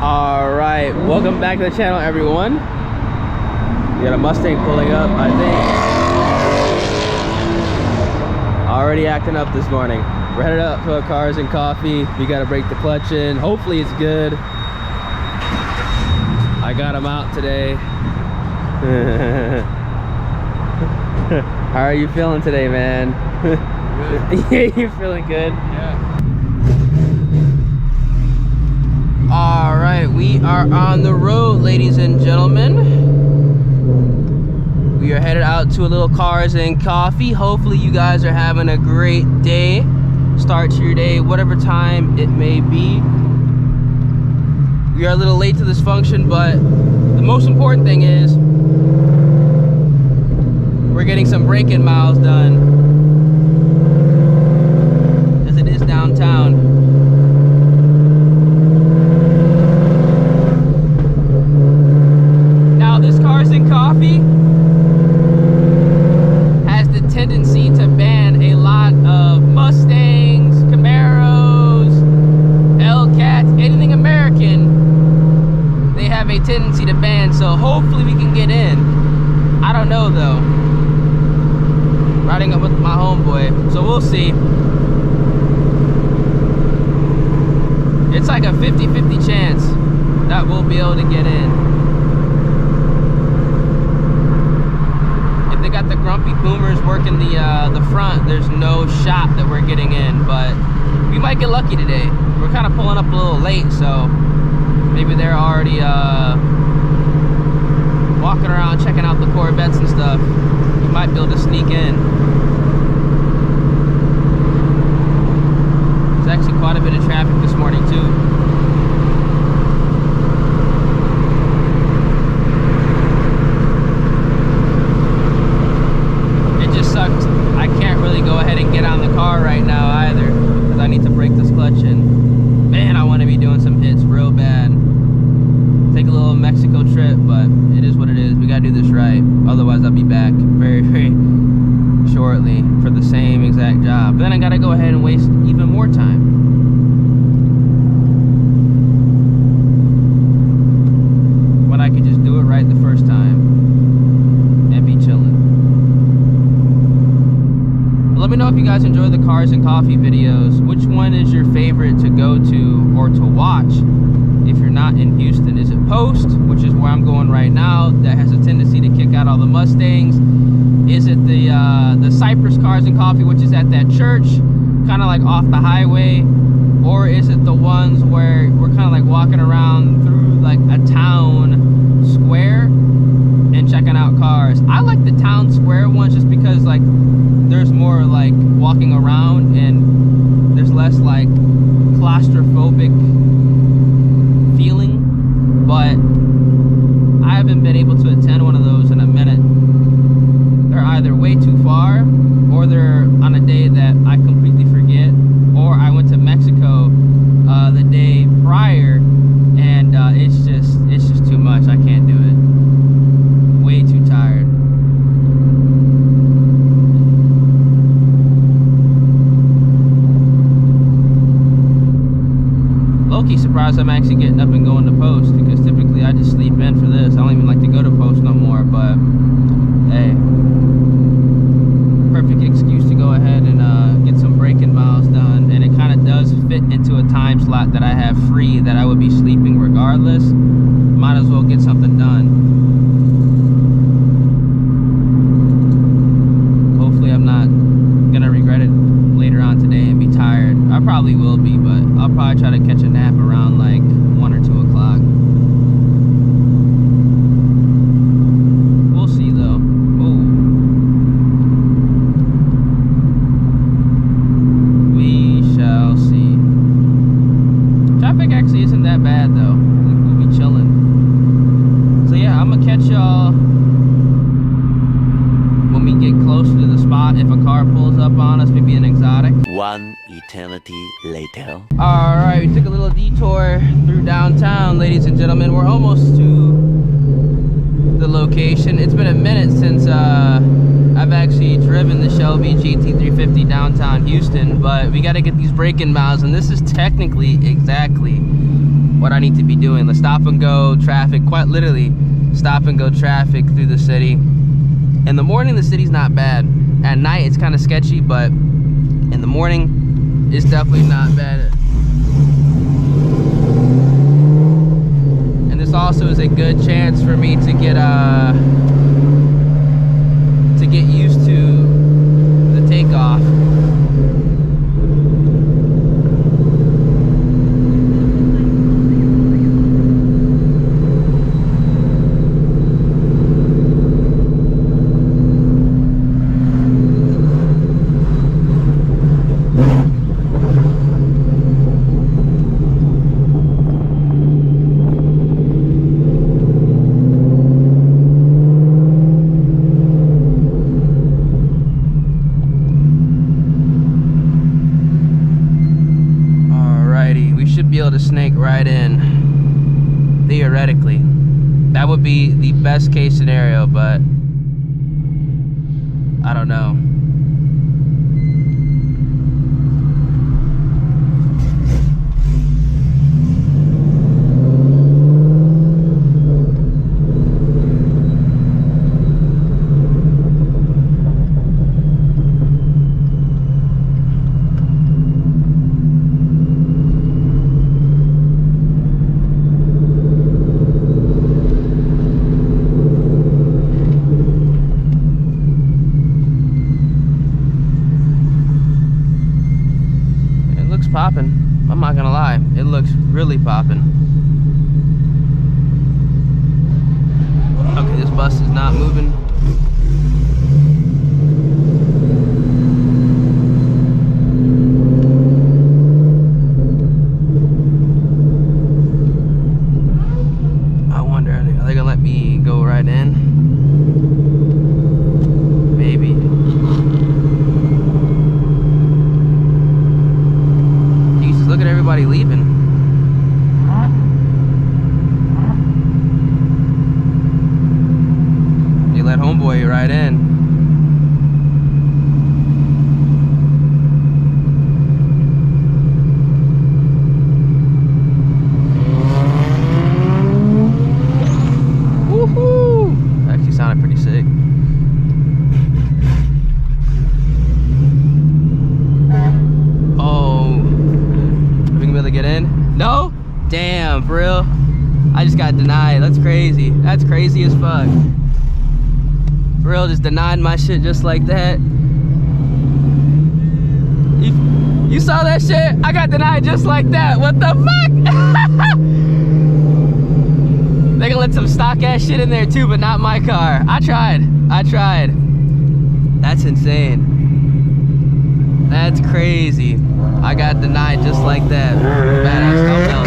All right, welcome back to the channel, everyone. We got a Mustang pulling up, I think. Already acting up this morning. We're headed up to our Cars and Coffee. We got to break the clutch in. Hopefully it's good. I got him out today. How are you feeling today, man? Good. Yeah, you feeling good? Yeah. All right, we are on the road, ladies and gentlemen. We are headed out to a little Cars and Coffee. Hopefully you guys are having a great day. Start to your day, whatever time it may be. We are a little late to this function, but the most important thing is we're getting some break-in miles done, as it is downtown. Now this Cars and Coffee has the tendency to ban a lot of Mustangs, Camaros, Hellcats, anything American. They have a tendency to ban, so hopefully we can get in. I don't know though. Riding up with my homeboy, so we'll see. It's like a 50-50 chance that we'll be able to get in. If they got the grumpy boomers working the front, there's no shot that we're getting in, but we might get lucky today. We're kind of pulling up a little late, so maybe they're already walking around checking out the Corvettes and stuff. We might be able to sneak in. There's actually quite a bit of traffic this morning too. It just sucks. I can't really go ahead and get on the car right now either, because I need to break this clutch in. Man, I want to be doing some hits real bad. Take a little Mexico trip, but it is what it is. We gotta do this right. Otherwise, I'll be back very, very shortly for the same exact job. Then I gotta go ahead and waste even more time. When I could just do it right the first time and be chilling. Let me know if you guys enjoy the Cars and Coffee videos. Which one is your favorite to go to or to watch if you're not in Houston? Is it Post, which is where I'm going right now, that has a tendency to kick out all the Mustangs? Is it the Cypress Cars and Coffee, which is at that church, kind of like off the highway? Or is it the ones where we're kind of like walking around through like a town square and checking out cars? I like the town square ones just because like there's more like walking around and there's less like claustrophobic feeling, but I haven't been able to attend one of those in a minute. They're either way too far, or they're on a day that I completely forget, or I went to Mexico the day prior and it's just too much. I can't do it. Way too tired. Low-key surprised I'm actually getting up and going to Post, because typically I just sleep in for this. I don't even like to go to Post no more, but hey, perfect excuse to go ahead and get some break-in miles done. And it kind of does fit into a time slot that I have free that I would be sleeping regardless. Might as well get something done. Hopefully I'm not gonna regret it later on today and be tired. I probably will be, but I'll probably try to catch a nap around like 1 or 2 o'clock. We'll see though. Oh, we shall see. Traffic actually isn't that bad though. We'll be chilling. So yeah, I'm gonna catch y'all when we get closer to the spot. If a car pulls up on us, maybe an exotic. One eternity later. All right, we took a little detour through downtown, ladies and gentlemen. We're almost to the location. It's been a minute since I've actually driven the Shelby GT350 downtown Houston, but we got to get these break-in miles, and this is technically exactly what I need to be doing. The stop and go traffic, quite literally stop and go traffic through the city. In the morning, the city's not bad. At night, it's kind of sketchy, but in the morning, it's definitely not bad. And this also is a good chance for me to get used to the takeoff. Be able to snake right in, theoretically. That would be the best case scenario, but I don't know. Popping. I'm not gonna lie, it looks really popping. Okay, this bus is not moving. I wonder, are they gonna let me go right in? Maybe. Look at everybody leaving. They let homeboy right in. Woohoo! Actually sounded pretty sick. Get in? No? Damn, for real? I just got denied. That's crazy. That's crazy as fuck. For real, just denied my shit just like that. You saw that shit? I got denied just like that. What the fuck? They gonna let some stock ass shit in there too, but not my car. I tried. That's insane. That's crazy. I got denied just like that. Badass thumbnail.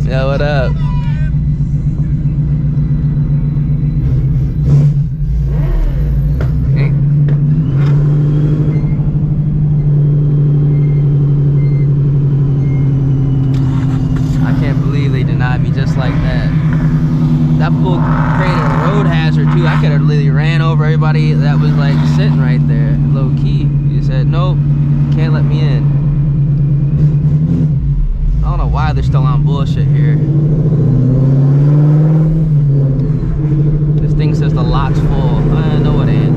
Yo, what up? Hey. I can't believe they denied me just like that. That fool created a road hazard too. I could have literally ran over everybody that was like sitting right there, low key. He said, nope, can't let me in. I don't know why they're still on bullshit here. This thing says the lot's full. No, it ain't.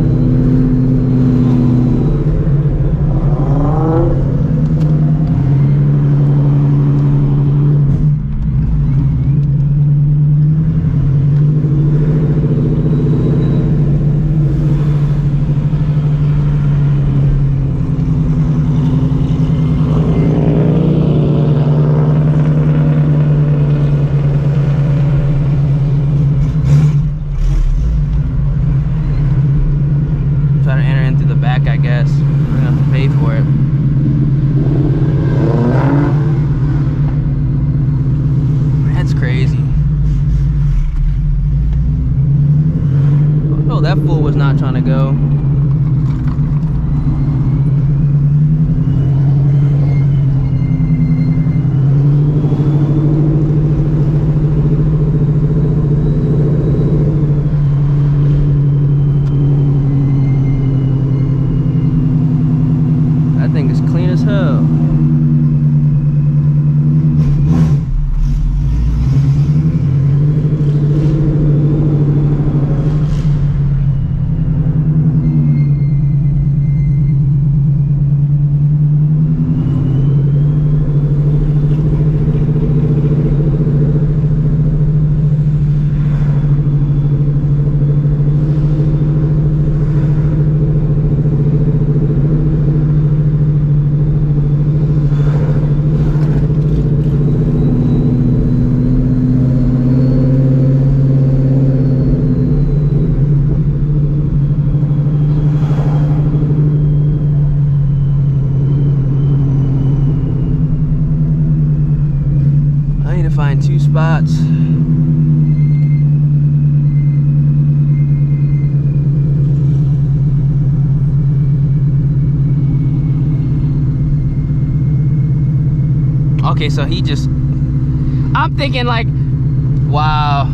few spots. Okay, so he just, I'm thinking like, wow.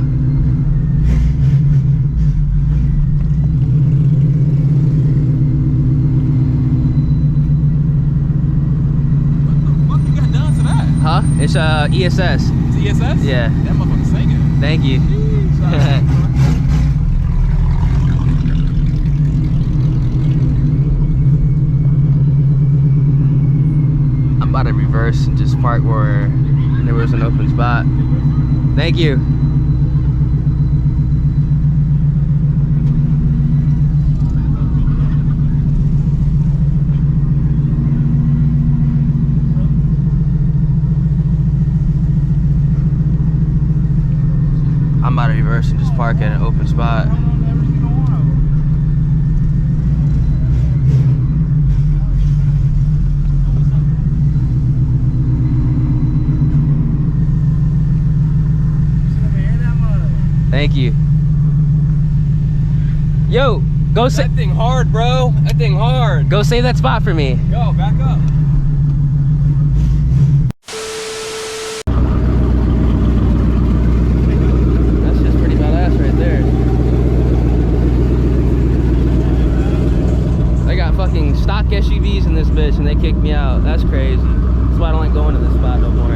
What you got done to that? Huh? It's ESS. It's ESS? Yeah. That motherfucker's singing. Thank you. I'm about to reverse and just park where there was an open spot. Thank you. I'm about to reverse and just park at an open spot. Thank you. Yo, go That thing hard, bro. That thing hard. go save that spot for me. Yo, back up. That's just pretty badass right there. They got fucking stock SUVs in this bitch and they kicked me out. That's crazy. That's why I don't like going to this spot no more.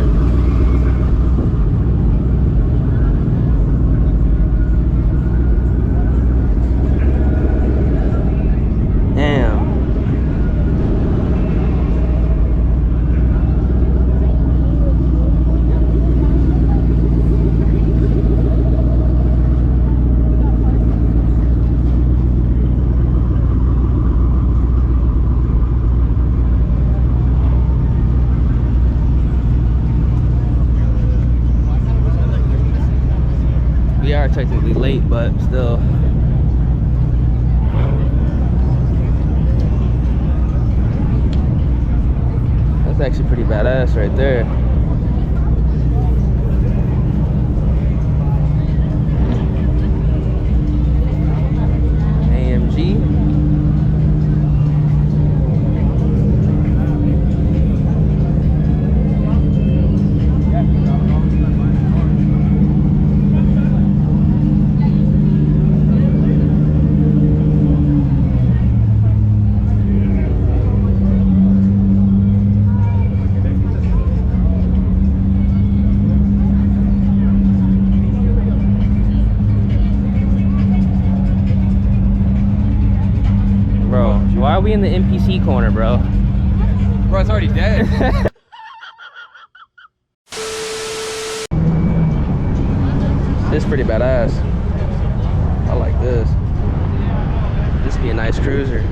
Damn. We are technically late, but still. That's actually pretty badass right there. AMG. Bro, why are we in the NPC corner, bro? Bro, it's already dead. This is pretty badass. I like this. This would be a nice cruiser.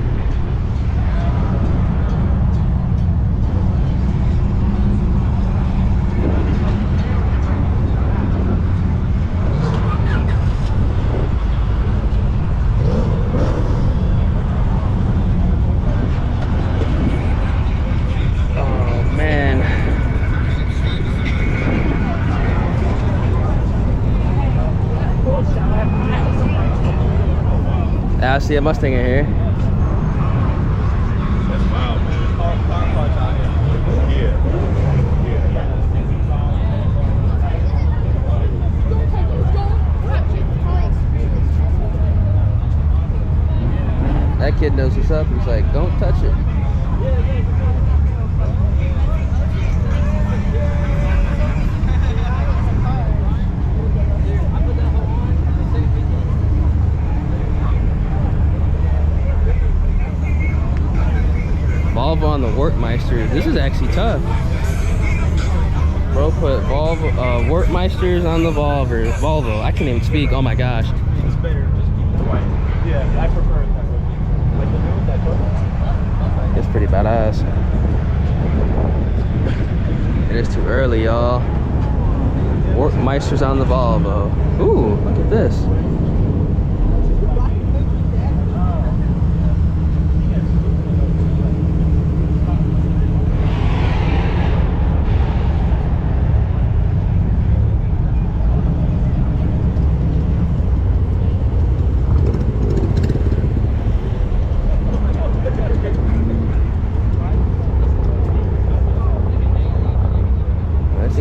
I see a Mustang in here. That's wild, man. Car out here. That kid knows what's up. He's like, don't touch it. Volvo on the Workmeister. This is actually tough. Bro put Workmeisters on the Volvo. I can't even speak. Oh my gosh. It's better. Just keep it white. Yeah, I prefer it that way. Like the new that color. It's pretty badass. It is too early, y'all. Workmeisters on the Volvo. Ooh, look at this.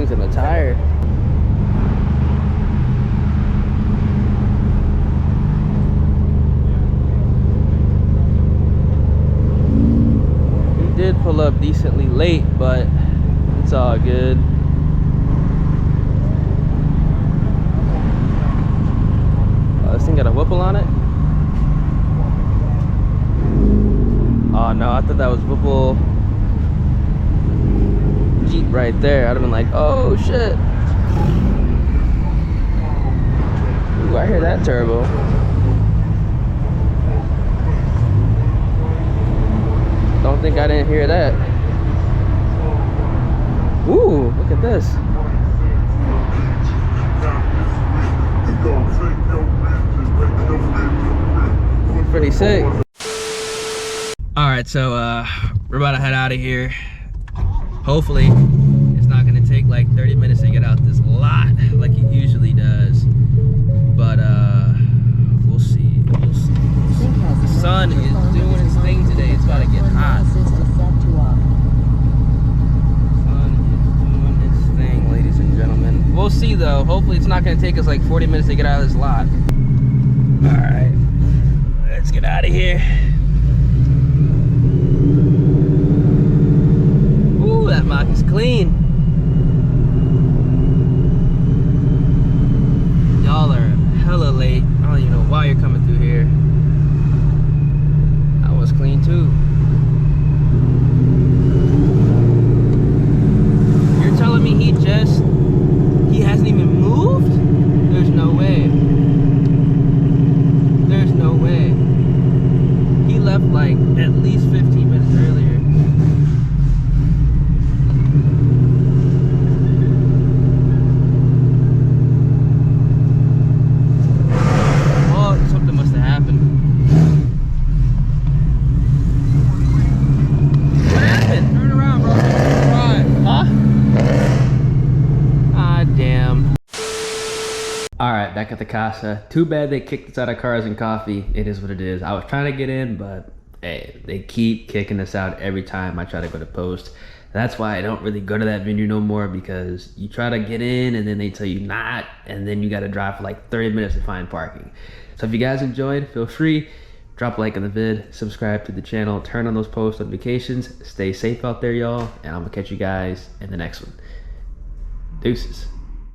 thing's in a tire. We did pull up decently late, but it's all good. This thing got a Whipple on it? Oh no, I thought that was Whipple Jeep right there. I'd have been like, oh shit. Ooh, I hear that turbo. Don't think I didn't hear that. Ooh, look at this. Pretty sick. All right, so we're about to head out of here. Hopefully it's not gonna take like 30 minutes to get out this lot like it usually does, but we'll see. The sun is doing its thing today. It's about to get hot. Sun is doing its thing, ladies and gentlemen. We'll see though. Hopefully it's not gonna take us like 40 minutes to get out of this lot. All right, let's get out of here. Ooh, that mock is clean. Y'all are hella late. I don't even know why you're coming through here. That was clean too. You're telling me he hasn't even moved? There's no way. There's no way. He left like at least 15 minutes earlier. Well, something must have happened. What happened? Turn around, bro. Right. Huh? Ah, damn. All right, back at the casa. Too bad they kicked us out of Cars and Coffee. It is what it is. I was trying to get in, but hey, they keep kicking us out every time I try to go to post. That's why I don't really go to that venue no more, because you try to get in and then they tell you not, and then you got to drive for like 30 minutes to find parking. So if you guys enjoyed, feel free, drop a like on the vid, subscribe to the channel, turn on those post notifications. Stay safe out there, y'all, and I'm gonna catch you guys in the next one. Deuces.